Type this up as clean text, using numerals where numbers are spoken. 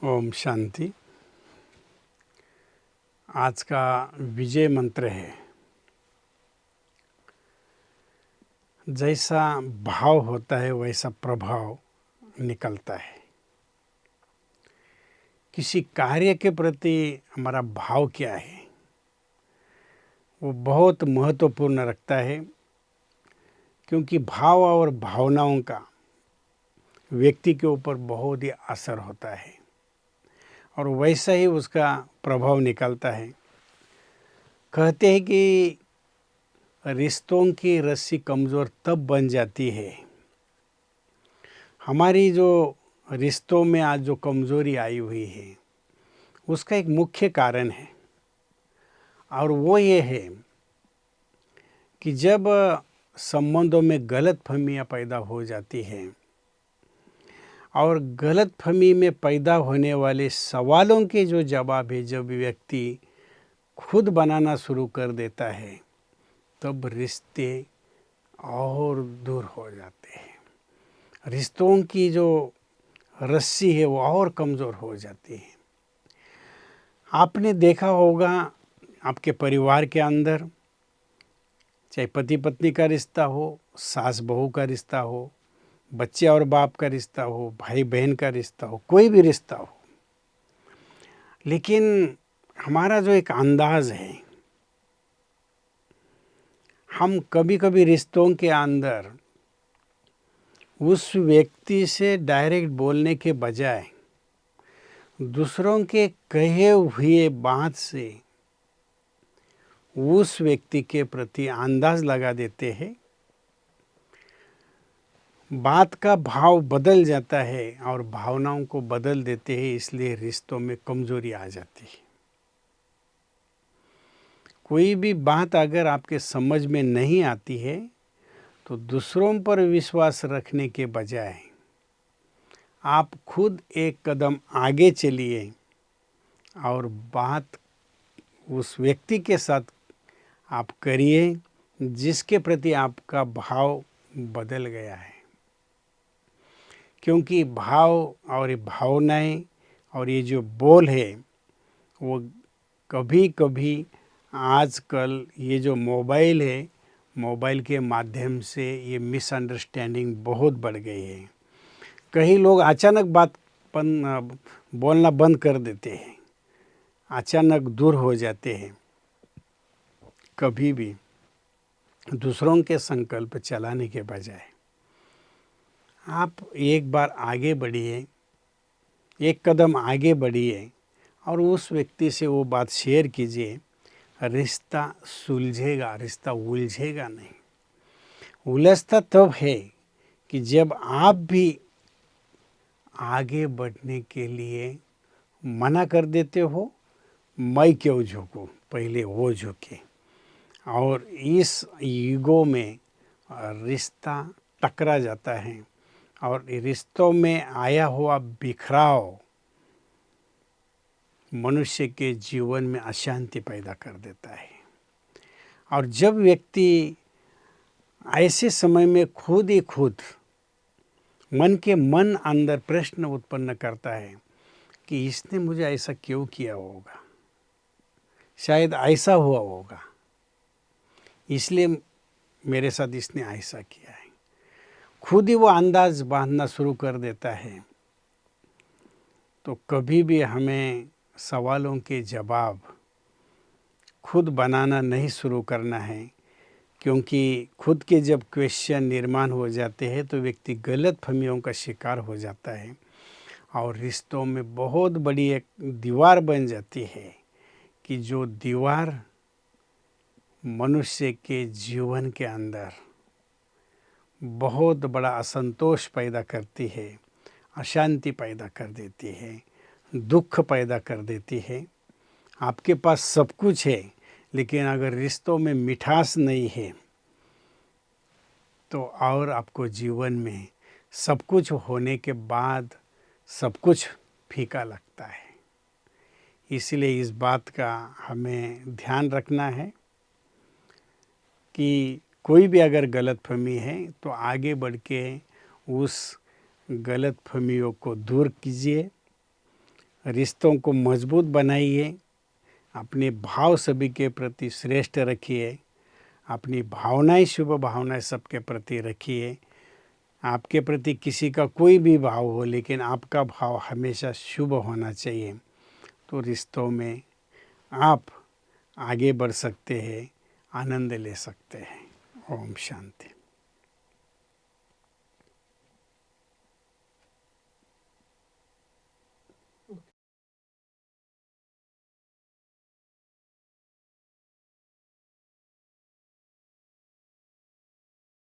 ओम शांति। आज का विजय मंत्र है, जैसा भाव होता है वैसा प्रभाव निकलता है। किसी कार्य के प्रति हमारा भाव क्या है वो बहुत महत्वपूर्ण रखता है, क्योंकि भाव और भावनाओं का व्यक्ति के ऊपर बहुत ही असर होता है और वैसा ही उसका प्रभाव निकलता है। कहते हैं कि रिश्तों की रस्सी कमज़ोर तब बन जाती है, हमारी जो रिश्तों में आज जो कमज़ोरी आई हुई है उसका एक मुख्य कारण है, और वो ये है कि जब संबंधों में गलतफहमियां पैदा हो जाती हैं और गलतफहमी में पैदा होने वाले सवालों के जो जवाब है जब व्यक्ति खुद बनाना शुरू कर देता है तब रिश्ते और दूर हो जाते हैं। रिश्तों की जो रस्सी है वो और कमज़ोर हो जाती है। आपने देखा होगा आपके परिवार के अंदर, चाहे पति पत्नी का रिश्ता हो, सास बहू का रिश्ता हो, बच्चे और बाप का रिश्ता हो, भाई बहन का रिश्ता हो, कोई भी रिश्ता हो, लेकिन हमारा जो एक अंदाज है, हम कभी कभी रिश्तों के अंदर उस व्यक्ति से डायरेक्ट बोलने के बजाय दूसरों के कहे हुए बात से उस व्यक्ति के प्रति अंदाज लगा देते हैं। बात का भाव बदल जाता है और भावनाओं को बदल देते हैं, इसलिए रिश्तों में कमजोरी आ जाती है। कोई भी बात अगर आपके समझ में नहीं आती है तो दूसरों पर विश्वास रखने के बजाय आप खुद एक कदम आगे चलिए और बात उस व्यक्ति के साथ आप करिए जिसके प्रति आपका भाव बदल गया है। क्योंकि भाव और ये भावनाएं और ये जो बोल है वो कभी कभी आजकल ये जो मोबाइल है, मोबाइल के माध्यम से ये मिसअंडरस्टैंडिंग बहुत बढ़ गई है। कई लोग अचानक बोलना बंद कर देते हैं, अचानक दूर हो जाते हैं। कभी भी दूसरों के संकल्प चलाने के बजाय आप एक बार आगे बढ़िए, एक कदम आगे बढ़िए और उस व्यक्ति से वो बात शेयर कीजिए। रिश्ता सुलझेगा, रिश्ता उलझेगा नहीं। उलझता तब है कि जब आप भी आगे बढ़ने के लिए मना कर देते हो। मैं क्यों झुकूं, पहले वो झुके, और इस ईगो में रिश्ता टकरा जाता है और रिश्तों में आया हुआ बिखराव मनुष्य के जीवन में अशांति पैदा कर देता है। और जब व्यक्ति ऐसे समय में खुद ही खुद मन अंदर प्रश्न उत्पन्न करता है कि इसने मुझे ऐसा क्यों किया होगा, शायद ऐसा हुआ होगा, इसलिए मेरे साथ इसने ऐसा किया है, खुद ही वो अंदाज बांधना शुरू कर देता है। तो कभी भी हमें सवालों के जवाब खुद बनाना नहीं शुरू करना है, क्योंकि खुद के जब क्वेश्चन निर्माण हो जाते हैं तो व्यक्ति गलत फहमियों का शिकार हो जाता है और रिश्तों में बहुत बड़ी एक दीवार बन जाती है कि जो दीवार मनुष्य के जीवन के अंदर बहुत बड़ा असंतोष पैदा करती है, अशांति पैदा कर देती है, दुख पैदा कर देती है। आपके पास सब कुछ है, लेकिन अगर रिश्तों में मिठास नहीं है तो और आपको जीवन में सब कुछ होने के बाद सब कुछ फीका लगता है। इसलिए इस बात का हमें ध्यान रखना है कि कोई भी अगर गलतफहमी है तो आगे बढ़ के उस गलतफहमियों को दूर कीजिए, रिश्तों को मजबूत बनाइए, अपने भाव सभी के प्रति श्रेष्ठ रखिए, अपनी भावनाएं शुभ भावनाएं सबके प्रति रखिए। आपके प्रति किसी का कोई भी भाव हो, लेकिन आपका भाव हमेशा शुभ होना चाहिए, तो रिश्तों में आप आगे बढ़ सकते हैं, आनंद ले सकते हैं। ओम शांति।